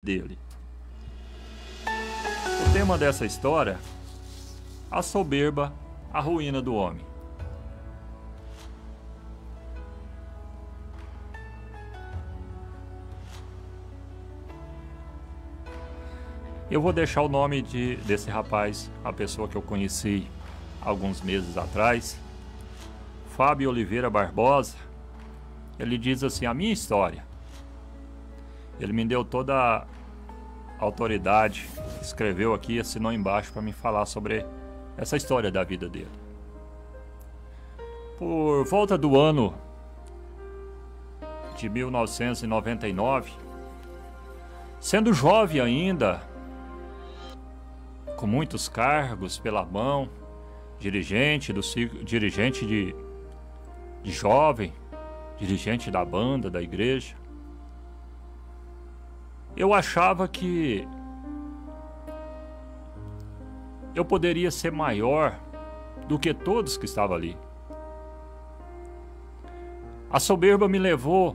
dele. O tema dessa história: a soberba, a ruína do homem. Eu vou deixar o nome desse rapaz, a pessoa que eu conheci alguns meses atrás, Fábio Oliveira Barbosa. Ele diz assim: a minha história. Ele me deu toda a autoridade, escreveu aqui e assinou embaixo para me falar sobre essa história da vida dele. Por volta do ano de 1999, sendo jovem ainda, com muitos cargos pela mão, dirigente de jovem, dirigente da banda, da igreja, eu achava que eu poderia ser maior do que todos que estavam ali. A soberba me levou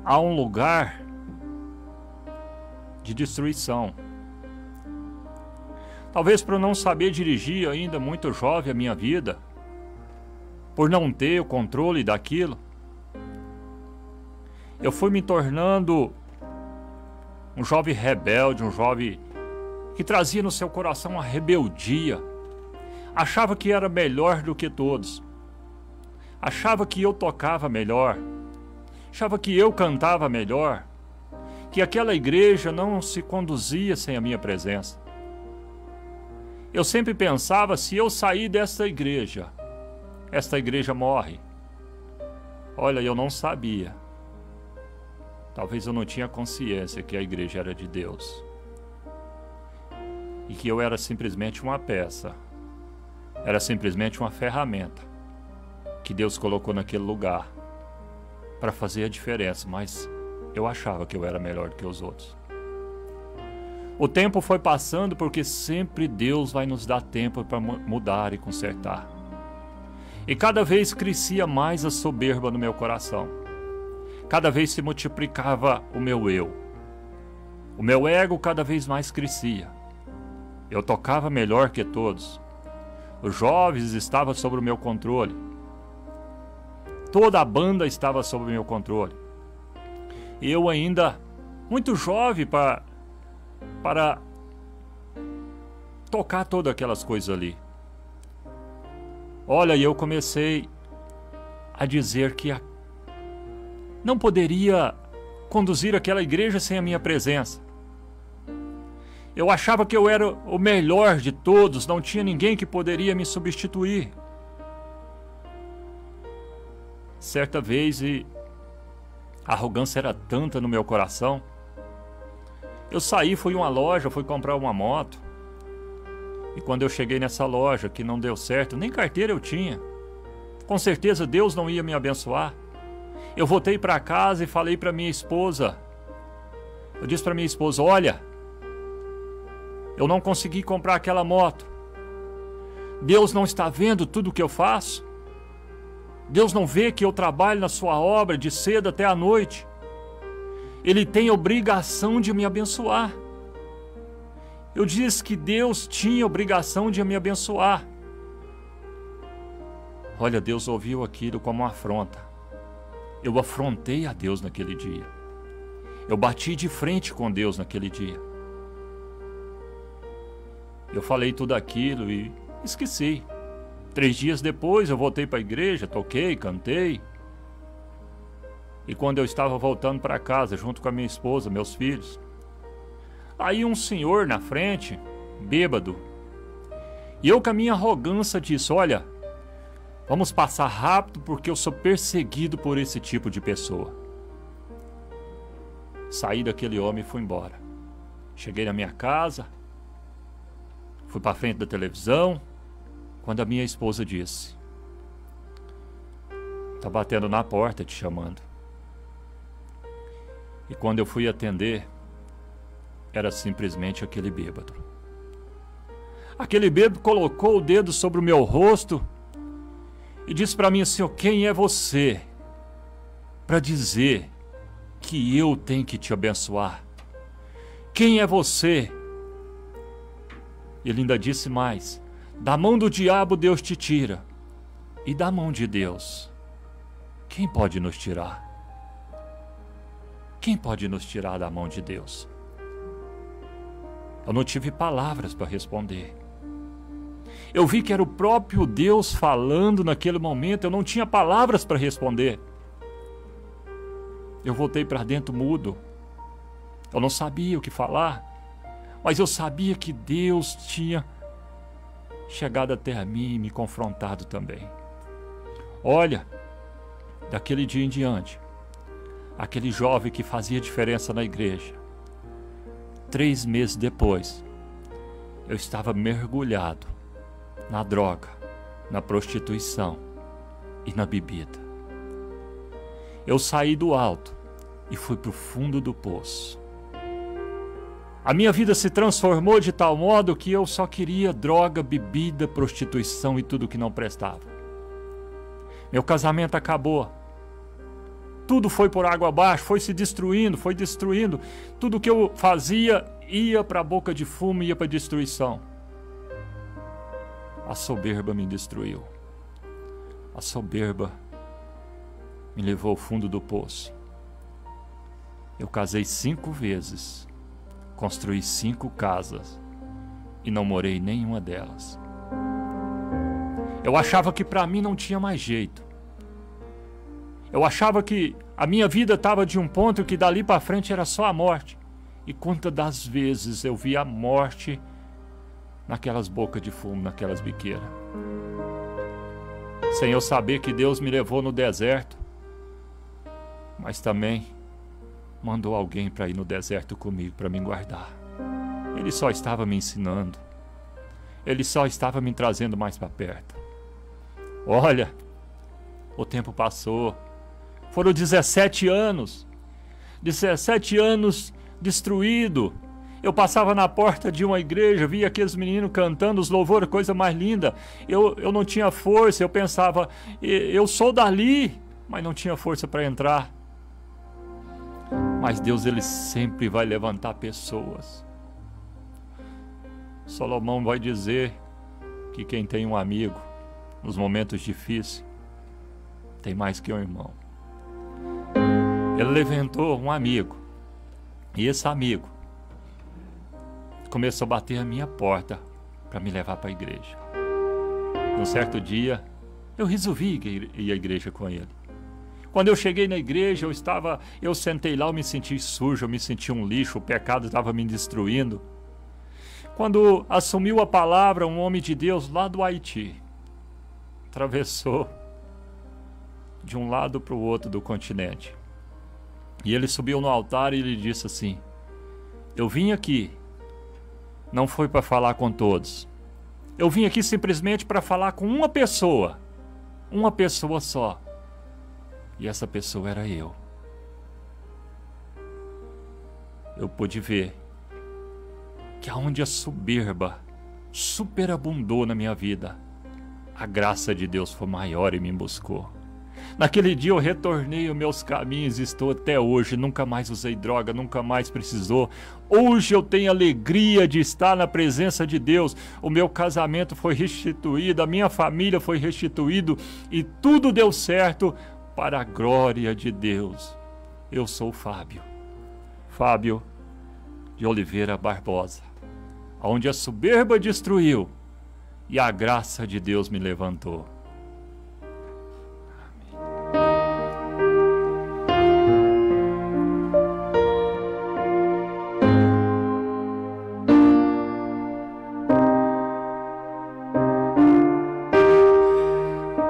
a um lugar de destruição. Talvez por não saber dirigir ainda muito jovem a minha vida, por não ter o controle daquilo, eu fui me tornando um jovem rebelde, um jovem que trazia no seu coração a rebeldia. Achava que era melhor do que todos. Achava que eu tocava melhor. Achava que eu cantava melhor. Que aquela igreja não se conduzia sem a minha presença. Eu sempre pensava: se eu sair desta igreja, esta igreja morre. Olha, eu não sabia. Talvez eu não tinha consciência que a igreja era de Deus. E que eu era simplesmente uma peça. Era simplesmente uma ferramenta que Deus colocou naquele lugar para fazer a diferença, mas eu achava que eu era melhor do que os outros. O tempo foi passando, porque sempre Deus vai nos dar tempo para mudar e consertar. E cada vez crescia mais a soberba no meu coração. Cada vez se multiplicava o meu eu. O meu ego cada vez mais crescia. Eu tocava melhor que todos. Os jovens estavam sob o meu controle. Toda a banda estava sob o meu controle. E eu ainda muito jovem para tocar todas aquelas coisas ali. Olha, eu comecei a dizer que não poderia conduzir aquela igreja sem a minha presença. Eu achava que eu era o melhor de todos, não tinha ninguém que poderia me substituir. Certa vez, a arrogância era tanta no meu coração, eu saí, fui a uma loja, fui comprar uma moto. E quando eu cheguei nessa loja, que não deu certo, nem carteira eu tinha. Com certeza Deus não ia me abençoar. Eu voltei para casa e falei para minha esposa. Eu disse para minha esposa: olha, eu não consegui comprar aquela moto. Deus não está vendo tudo o que eu faço? Deus não vê que eu trabalho na sua obra de cedo até a noite? Ele tem obrigação de me abençoar. Eu disse que Deus tinha obrigação de me abençoar. Olha, Deus ouviu aquilo como uma afronta. Eu afrontei a Deus naquele dia. Eu bati de frente com Deus naquele dia. Eu falei tudo aquilo e esqueci. 3 dias depois eu voltei para a igreja, toquei, cantei. E quando eu estava voltando para casa, junto com a minha esposa, meus filhos, aí um senhor na frente, bêbado, e eu com a minha arrogância disse: olha, vamos passar rápido porque eu sou perseguido por esse tipo de pessoa. Saí daquele homem e fui embora. Cheguei na minha casa, fui para frente da televisão, quando a minha esposa disse: tá batendo na porta te chamando. E quando eu fui atender, era simplesmente aquele bêbado. Aquele bêbado colocou o dedo sobre o meu rosto e disse para mim assim: quem é você para dizer que eu tenho que te abençoar. Quem é você? Ele ainda disse mais: da mão do diabo Deus te tira, e da mão de Deus, quem pode nos tirar? Quem pode nos tirar da mão de Deus? Eu não tive palavras para responder. Eu vi que era o próprio Deus falando naquele momento. Eu não tinha palavras para responder. Eu voltei para dentro mudo. Eu não sabia o que falar, mas eu sabia que Deus tinha chegado até a mim e me confrontado também. Olha, daquele dia em diante, aquele jovem que fazia diferença na igreja, 3 meses depois, eu estava mergulhado na droga, na prostituição e na bebida. Eu saí do alto e fui para o fundo do poço. A minha vida se transformou de tal modo que eu só queria droga, bebida, prostituição e tudo que não prestava. Meu casamento acabou. Tudo foi por água abaixo, foi se destruindo, foi destruindo. Tudo que eu fazia ia para a boca de fumo, ia para a destruição. A soberba me destruiu. A soberba me levou ao fundo do poço. Eu casei 5 vezes, construí 5 casas e não morei em nenhuma delas. Eu achava que para mim não tinha mais jeito. Eu achava que a minha vida estava de um ponto que dali para frente era só a morte. E quantas das vezes eu vi a morte naquelas bocas de fumo, naquelas biqueiras. Sem eu saber que Deus me levou no deserto, mas também mandou alguém para ir no deserto comigo, para me guardar. Ele só estava me ensinando. Ele só estava me trazendo mais para perto. Olha, o tempo passou. Foram 17 anos. 17 anos destruído. Eu passava na porta de uma igreja, via aqueles meninos cantando os louvores, coisa mais linda. Eu não tinha força, eu pensava, eu sou dali, mas não tinha força para entrar. Mas Deus, ele sempre vai levantar pessoas. Salomão vai dizer que quem tem um amigo nos momentos difíceis tem mais que um irmão. Ele levantou um amigo, e esse amigo começou a bater a minha porta para me levar para a igreja. Um certo dia, eu resolvi ir à igreja com ele. Quando eu cheguei na igreja, eu sentei lá, eu me senti sujo, eu me senti um lixo, o pecado estava me destruindo. Quando assumiu a palavra um homem de Deus lá do Haiti, atravessou de um lado para o outro do continente. E ele subiu no altar e ele disse assim: eu vim aqui, não foi para falar com todos. Eu vim aqui simplesmente para falar com uma pessoa só. E essa pessoa era eu. Eu pude ver que aonde a soberba superabundou na minha vida, a graça de Deus foi maior e me buscou. Naquele dia eu retornei aos meus caminhos e estou até hoje. Nunca mais usei droga, nunca mais precisou. Hoje eu tenho alegria de estar na presença de Deus. O meu casamento foi restituído, a minha família foi restituída e tudo deu certo para a glória de Deus. Eu sou Fábio de Oliveira Barbosa, onde a soberba destruiu e a graça de Deus me levantou.